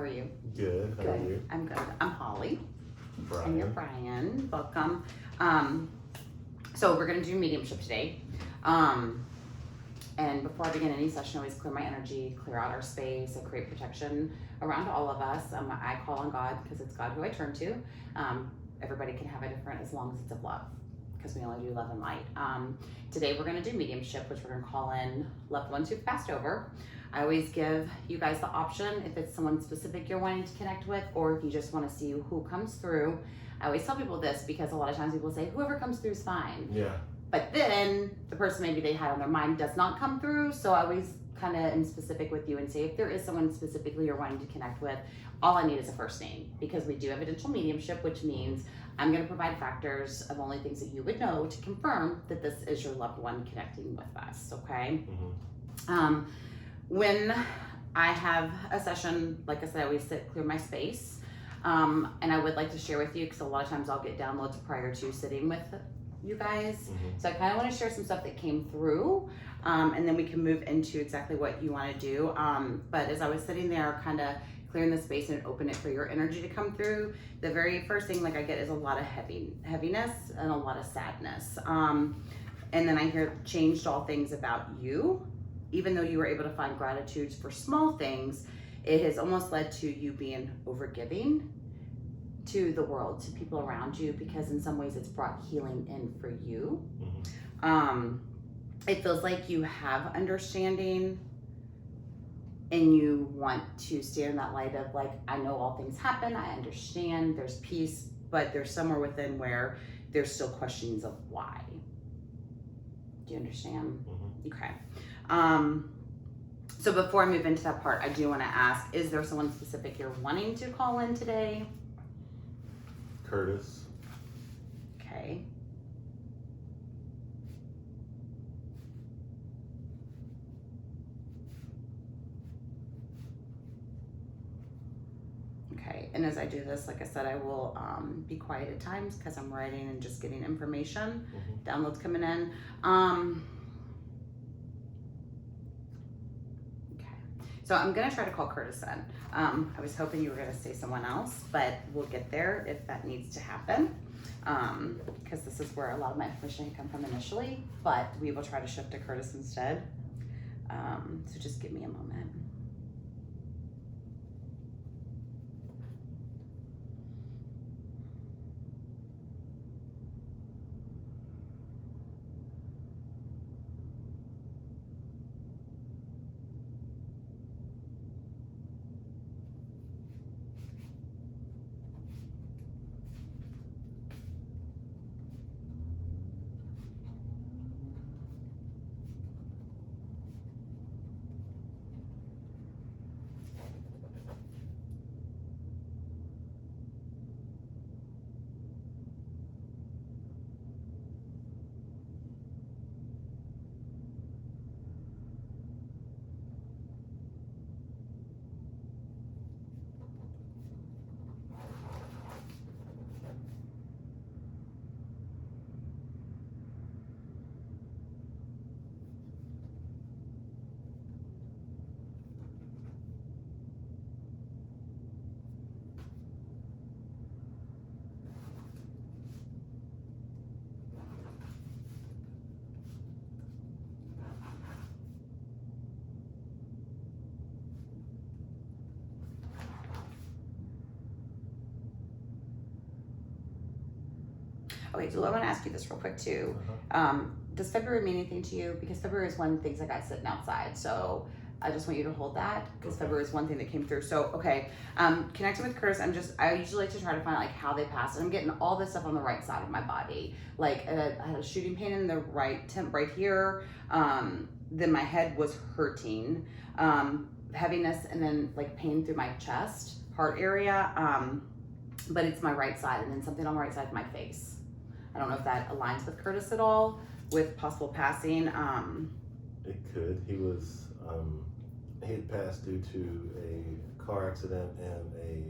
How are you? Good. How are you? I'm good. I'm Holly. Brian. And you're Brian. Welcome. So we're going to do mediumship today. And before I begin any session, I always clear my energy, clear out our space, and create protection around all of us. I call on God because it's God who I turn to. Everybody can have a different as long as it's of love, because we only do love and light. Today we're going to do mediumship, which we're going to call in loved ones who've passed over. I always give you guys the option if it's someone specific you're wanting to connect with, or if you just want to see who comes through. I always tell people this because a lot of times people say whoever comes through is fine. Yeah. But then the person maybe they had on their mind does not come through. So I always kind of am specific with you and say if there is someone specifically you're wanting to connect with, all I need is a first name, because we do evidential mediumship, which means I'm going to provide factors of only things that you would know to confirm that this is your loved one connecting with us. Okay. Mm-hmm. When I have a session, like I said, I always clear my space. And I would like to share with you, because a lot of times I'll get downloads prior to sitting with you guys. Mm-hmm. So I kind of want to share some stuff that came through, and then we can move into exactly what you want to do. But as I was sitting there kind of clearing the space and open it for your energy to come through, the very first thing like I get is a lot of heaviness and a lot of sadness. And then I hear changed all things about you. Even though you were able to find gratitudes for small things, it has almost led to you being overgiving to the world, to people around you, because in some ways it's brought healing in for you. Mm-hmm. It feels like you have understanding and you want to stand in that light of like, I know all things happen, I understand, there's peace, but there's somewhere within where there's still questions of why. Do you understand? Mm-hmm. Okay. So before I move into that part, I do want to ask, is there someone specific you're wanting to call in today? Curtis. Okay. Okay, and as I do this, like I said, I will be quiet at times because I'm writing and just getting information, downloads coming in. So I'm gonna try to call Curtis in. I was hoping you were gonna say someone else, but we'll get there if that needs to happen. Because this is where a lot of my information can come from initially, but we will try to shift to Curtis instead. So just give me a moment. Okay, so I want to ask you this real quick too. Does February mean anything to you? Because February is one of the things I got sitting outside. So I just want you to hold that, because February is one thing that came through. So, okay, connecting with Curtis, I usually like to try to find like how they passed. And I'm getting all this stuff on the right side of my body. Like I had a shooting pain in the right temp right here. Then my head was hurting, heaviness, and then like pain through my chest, heart area. But it's my right side, and then something on the right side of my face. I don't know if that aligns with Curtis at all, with possible passing. It could. He was. He had passed due to a car accident and a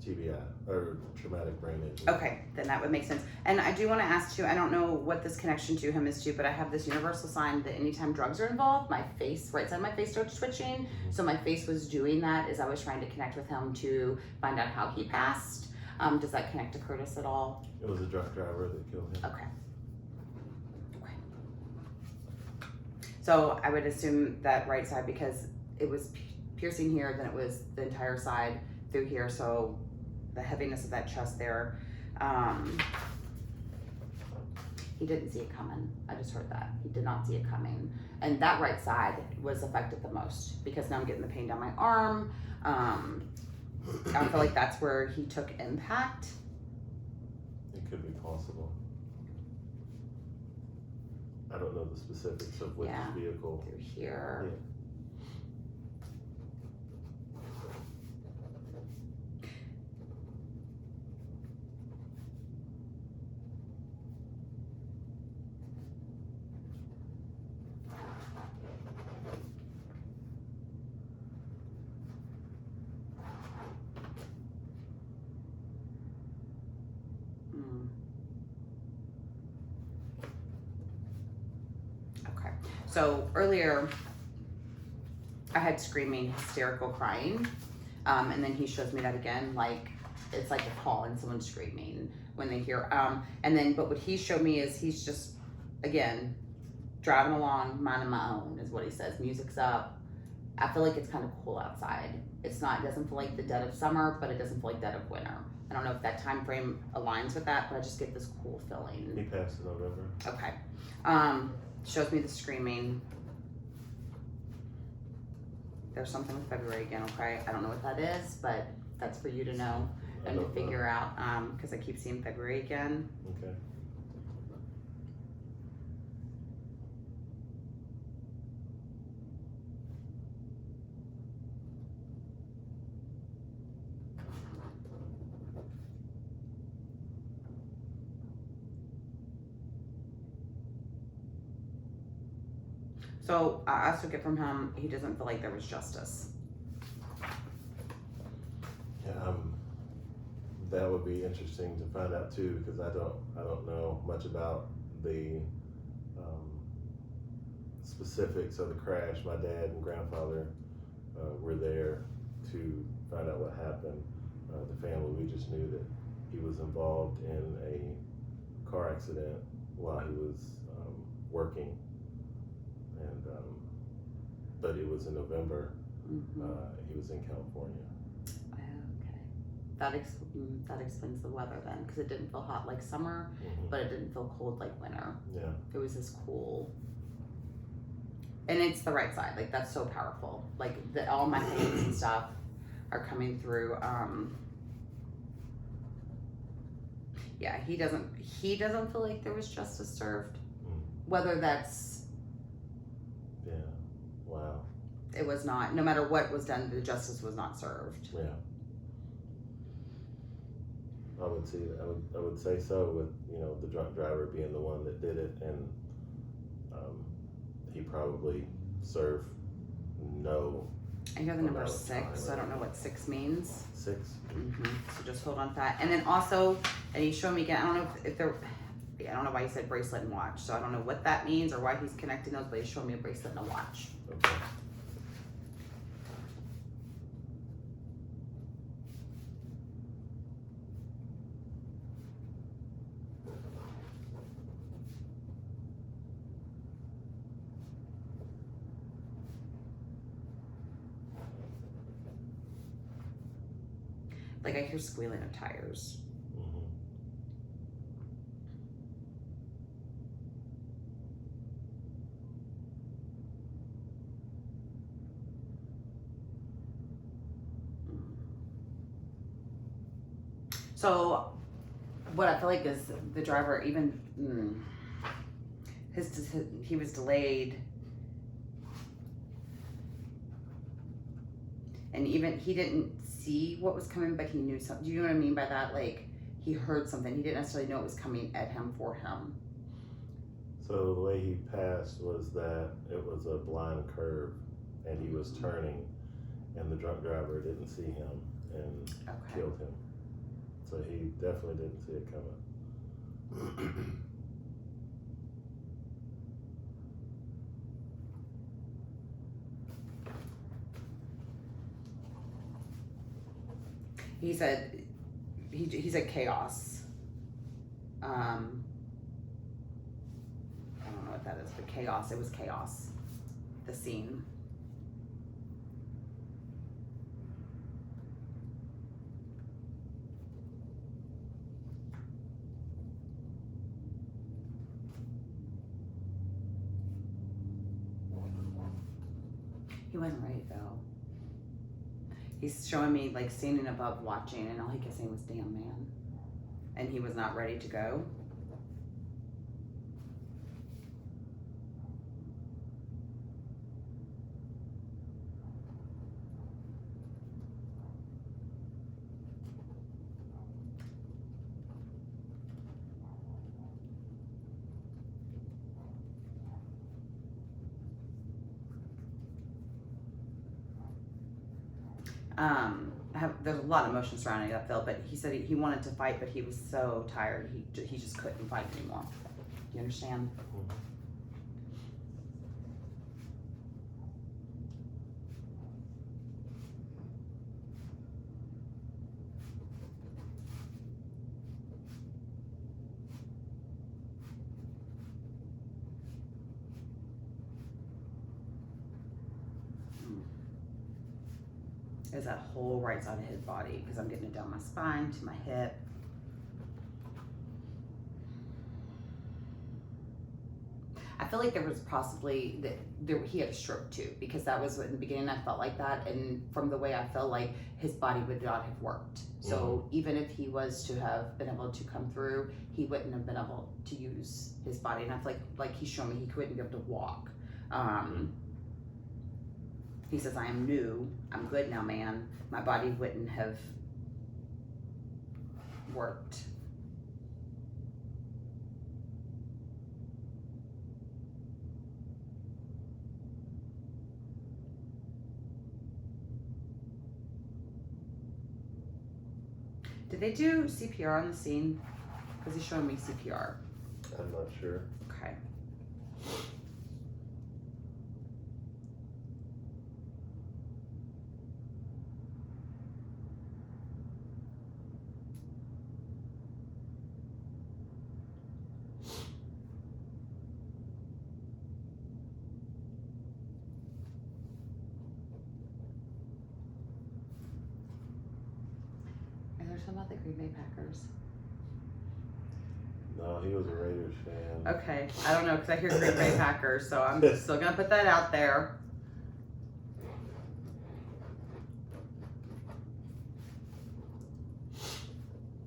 TBI, or traumatic brain injury. Okay, then that would make sense. And I do want to ask too, I don't know what this connection to him is to, but I have this universal sign that anytime drugs are involved, my face, right side of my face starts twitching. So my face was doing that as I was trying to connect with him to find out how he passed. Does that connect to Curtis at all? It was a drunk driver that killed him. Okay. So I would assume that right side, because it was piercing here, then it was the entire side through here. So the heaviness of that chest there, he didn't see it coming. I just heard that. He did not see it coming. And that right side was affected the most because now I'm getting the pain down my arm. I feel like that's where he took impact. It could be possible. I don't know the specifics of which vehicle. Through here. Yeah. Okay, so earlier I had screaming, hysterical crying, and then he shows me that again, like it's like a call and someone screaming when they hear, but what he showed me is he's just, again, driving along, minding my own is what he says. Music's up. I feel like it's kind of cool outside. It doesn't feel like the dead of summer, but it doesn't feel like dead of winter. I don't know if that time frame aligns with that, but I just get this cool feeling. He passed in November. Okay. Shows me the screaming. There's something with February again, okay? I don't know what that is, but that's for you to know and to figure out, because I keep seeing February again. Okay. So I also get from him, he doesn't feel like there was justice. Yeah, that would be interesting to find out too, because I don't know much about the specifics of the crash. My dad and grandfather were there to find out what happened. The family, we just knew that he was involved in a car accident while he was working. And but it was in November. He was in California. Okay, that explains the weather then, because it didn't feel hot like summer, but it didn't feel cold like winter. Yeah, it was this cool, and it's the right side. Like that's so powerful. Like all my pains and stuff are coming through. Yeah, he doesn't feel like there was justice served. Whether that's, yeah, wow, it was not. No matter what was done, the justice was not served. Yeah, I would see. I would say so. With the drunk driver being the one that did it, and he probably served no. I hear the number 6, so I don't know what 6 means. 6. So just hold on to that. And then also, and he showed me again, I don't know if there, I don't know why he said bracelet and watch, so I don't know what that means or why he's connecting those, but he showed me a bracelet and a watch. Okay. Like I hear squealing of tires. So what I feel like is the driver, even he was delayed, and even he didn't see what was coming, but he knew something. Do you know what I mean by that? Like he heard something. He didn't necessarily know it was coming at him for him. So the way he passed was that it was a blind curve, and he was turning, and the drunk driver didn't see him and killed him. So he definitely didn't see it coming. He said chaos. I don't know what that is, but chaos. It was chaos. The scene. He wasn't right though. He's showing me like standing above watching, and all he kept saying was "damn man," and he was not ready to go. There's a lot of emotion surrounding that, Phil, but he said he wanted to fight, but he was so tired, he just couldn't fight anymore. Do you understand? Is that whole right side of his body, because I'm getting it down my spine to my hip. I feel like there was possibly he had a stroke too, because that was in the beginning I felt like that, and from the way I felt like his body would not have worked. So even if he was to have been able to come through, he wouldn't have been able to use his body, and I feel like he's shown me he couldn't be able to walk. He says, I am new. I'm good now, man. My body wouldn't have worked. Did they do CPR on the scene? Because he's showing me CPR. I'm not sure. Okay. About the Green Bay Packers? No, he was a Raiders fan. Okay, I don't know, because I hear Green Bay Packers, so I'm still gonna put that out there.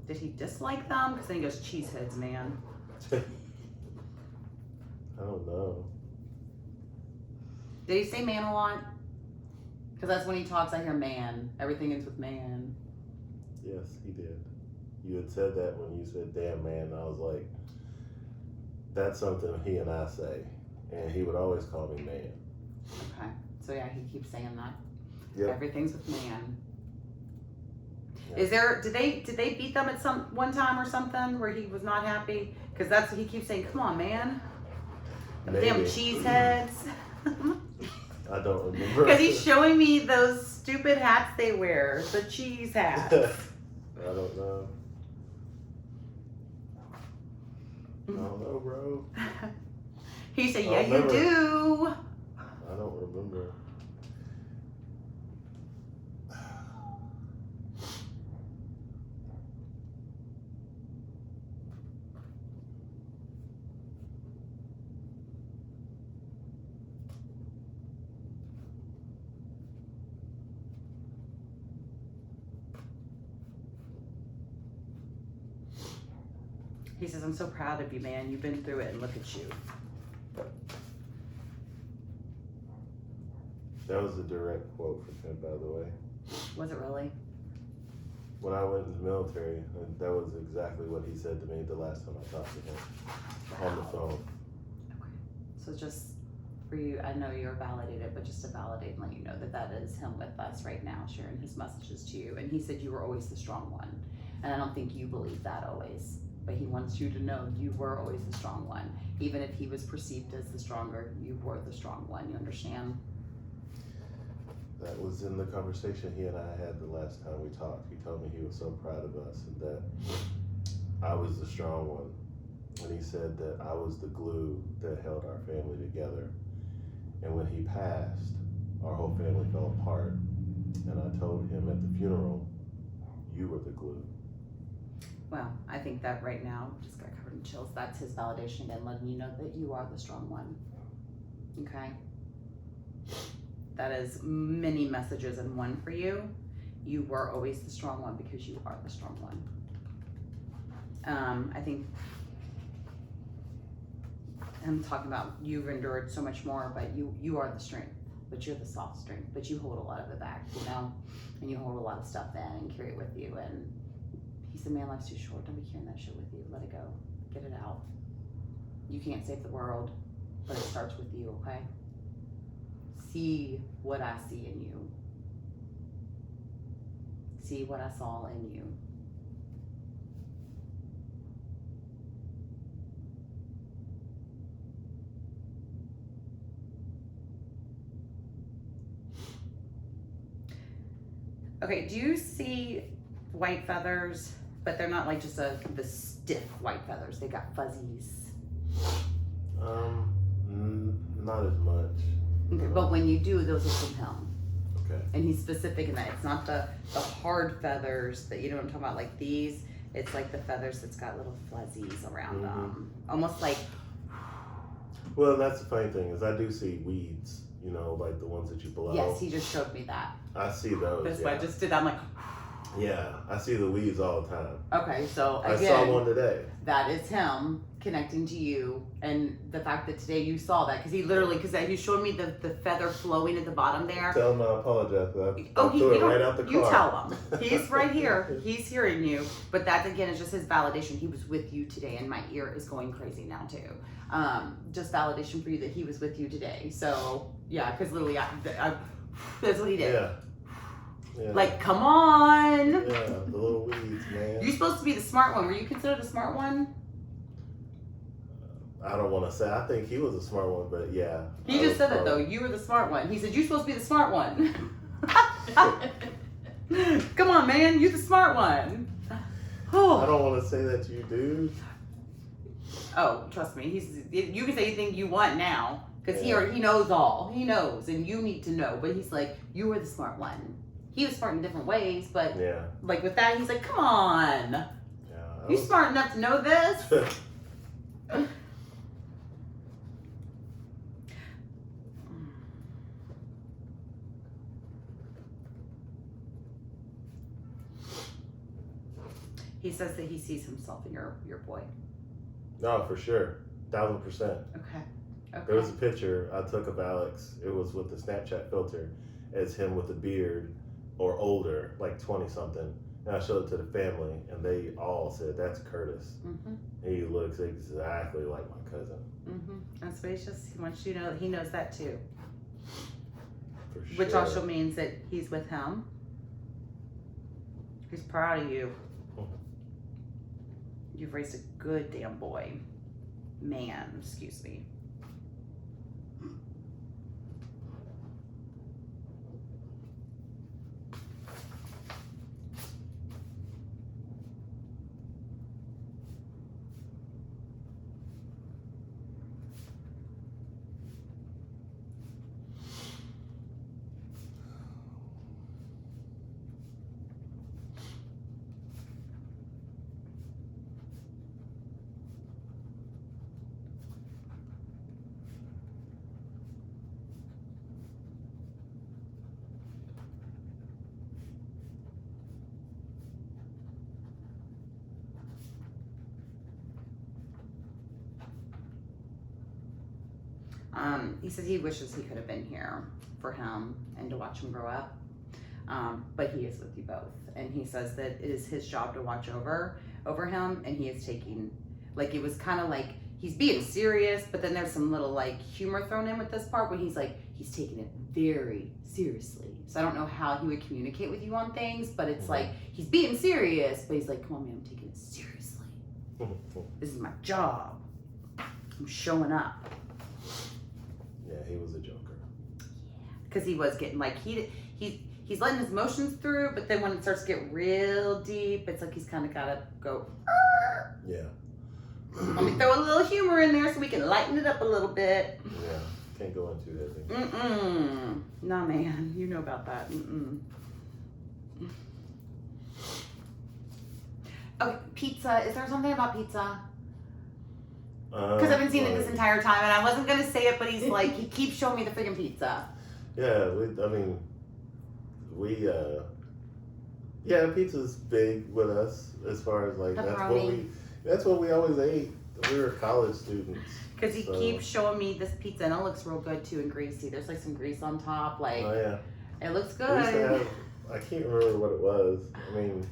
Did he dislike them? Because then he goes, cheeseheads, man. I don't know. Did he say man a lot? Because that's when he talks, I hear man. Everything ends with man. Yes, he did. You had said that when you said damn man, and I was like, that's something he and I say. And he would always call me man. Okay. So yeah, he keeps saying that. Yep. Everything's with man. Yep. Is there, did they beat them at one time or something where he was not happy? Because that's what he keeps saying, come on, man. Maybe. Damn cheeseheads. I don't remember. Because he's showing me those stupid hats they wear, the cheese hats. I don't know. I don't know, bro. He said, yeah, you do. I don't remember. He says, I'm so proud of you, man. You've been through it, and look at you. That was a direct quote from him, by the way. Was it really? When I went in the military, that was exactly what he said to me the last time I talked to him on the phone. Okay. So just for you, I know you're validated, but just to validate and let you know that that is him with us right now, sharing his messages to you. And he said you were always the strong one. And I don't think you believe that always. But he wants you to know you were always the strong one. Even if he was perceived as the stronger, you were the strong one. You understand? That was in the conversation he and I had the last time we talked. He told me he was so proud of us and that I was the strong one. And he said that I was the glue that held our family together. And when he passed, our whole family fell apart. And I told him at the funeral, you were the glue. Well, I think that right now, just got covered in chills, that's his validation again, letting you know that you are the strong one. Okay? That is many messages in one for you. You were always the strong one because you are the strong one. I think I'm talking about you've endured so much more, but you are the strength, but you're the soft strength, but you hold a lot of it back, you know, and you hold a lot of stuff in and carry it with you. And he said, man, life's too short. Don't be carrying that shit with you. Let it go. Get it out. You can't save the world, but it starts with you, okay? See what I see in you. See what I saw in you. Okay, do you see white feathers, but they're not like just the stiff white feathers. They got fuzzies. Not as much. Okay, but when you do, those are from him. Okay. And he's specific in that. It's not the hard feathers that, you know what I'm talking about, like these. It's like the feathers that's got little fuzzies around them. Almost like... Well, that's the funny thing is I do see weeds, you know, like the ones that you blow. Yes, he just showed me that. I see those. That's why I just did that. I'm like... Yeah, I see the weeds all the time. Okay, so again... I saw one today. That is him connecting to you, and the fact that today you saw that, because he literally, because he showed me the feather flowing at the bottom there. Tell him I apologize. I threw it right out the car. You tell him. He's right here. He's hearing you. But that, again, is just his validation. He was with you today, and my ear is going crazy now, too. Just validation for you that he was with you today. So, yeah, because literally, that's what he did. Yeah. Yeah. Like, come on. Yeah, the little weeds, man. You're supposed to be the smart one. Were you considered a smart one? I don't want to say. I think he was a smart one, but yeah. He just said that, though. You were the smart one. He said, you're supposed to be the smart one. Come on, man. You're the smart one. I don't want to say that to you, dude. Oh, trust me. You can say anything you want now. Because he knows all. He knows. And you need to know. But he's like, you were the smart one. He was smart in different ways, but like with that, he's like, come on. Yeah, you smart enough to know this? He says that he sees himself in your boy. No, for sure. 1000%. Okay. There was a picture I took of Alex. It was with the Snapchat filter as him with a beard or older, like 20-something. And I showed it to the family, and they all said, that's Curtis. Mm-hmm. He looks exactly like my cousin. Mm-hmm. That's what he wants you to know. He knows that too. For sure. Which also means that he's with him. He's proud of you. You've raised a good damn boy. Man, excuse me. He says he wishes he could have been here for him and to watch him grow up. But he is with you both. And he says that it is his job to watch over him, and he is taking, like, it was kind of like, he's being serious, but then there's some little, like, humor thrown in with this part when he's like, he's taking it very seriously. So I don't know how he would communicate with you on things, but it's like he's being serious, but he's like, come on, man, I'm taking it seriously. This is my job. I'm showing up. Yeah, he was a joker. Because he was getting like he's letting his emotions through, but then when it starts to get real deep, it's like he's kind of gotta go. Yeah. Let me throw a little humor in there so we can lighten it up a little bit. Yeah, can't go into that thing. Nah, man, you know about that. Okay, pizza. Is there something about pizza? Because I've been seeing it this entire time, and I wasn't gonna say it, but he's like, he keeps showing me the freaking pizza. Yeah, pizza's big with us as far as like that's what we always ate. We were college students. Because he keeps showing me this pizza, and it looks real good too and greasy. There's like some grease on top, like. Oh yeah. It looks good. We used to have, I can't remember what it was. I mean,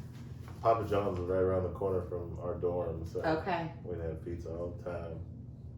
Papa John's was right around the corner from our dorm, so we'd have pizza all the time.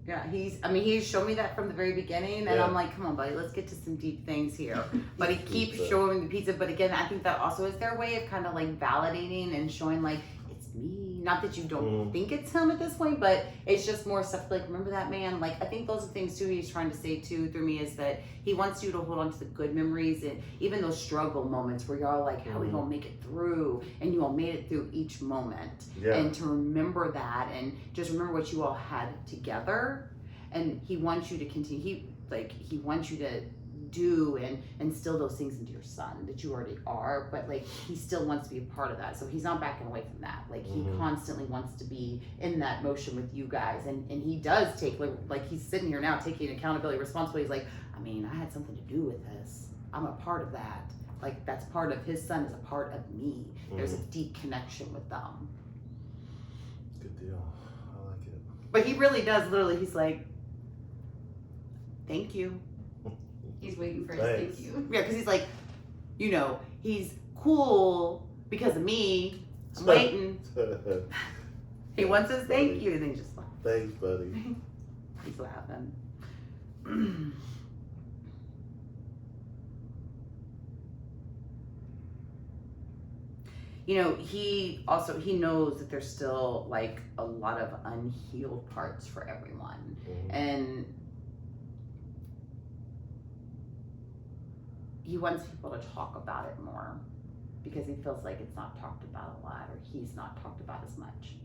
Yeah, he's shown me that from the very beginning, and I'm like, come on, buddy, let's get to some deep things here. But he keeps showing me the pizza. But again, I think that also is their way of kind of like validating and showing like, it's me. Not that you don't think it's him at this point, but it's just more stuff like, remember that man? Like, I think those are things too he's trying to say too through me, is that he wants you to hold on to the good memories and even those struggle moments where y'all like, how we gonna make it through, and you all made it through each moment. And to remember that and just remember what you all had together. And he wants you to continue, he wants you to do and instill those things into your son that you already are, but like he still wants to be a part of that, so he's not backing away from that. Like he constantly wants to be in that motion with you guys, and he does take like he's sitting here now taking accountability, responsibility. He's like, I mean, I had something to do with this, I'm a part of that. Like that's part of his son is a part of me. There's a deep connection with them. Good deal. I like it. But he really does, literally, he's like, thank you. He's waiting for his thank you. Yeah, because he's like, he's cool because of me. I'm waiting. He wants his thank you, and then he just like, thanks, buddy. He's laughing. He knows that there's still like a lot of unhealed parts for everyone, and he wants people to talk about it more because he feels like it's not talked about a lot, or he's not talked about as much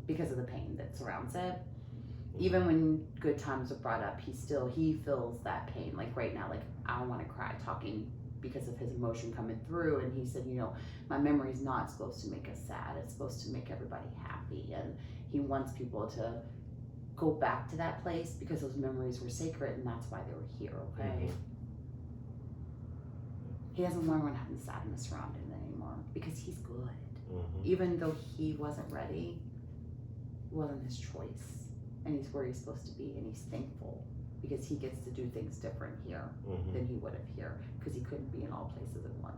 because of the pain that surrounds it. Even when good times are brought up, he feels that pain. Like right now, like I want to cry talking because of his emotion coming through. And he said, my memory is not supposed to make us sad. It's supposed to make everybody happy. And he wants people to go back to that place because those memories were sacred, and that's why they were here, okay? He doesn't want everyone having sadness around him anymore because he's good. Even though he wasn't ready, it wasn't his choice. And he's where he's supposed to be, and he's thankful because he gets to do things different here than he would have here because he couldn't be in all places at once.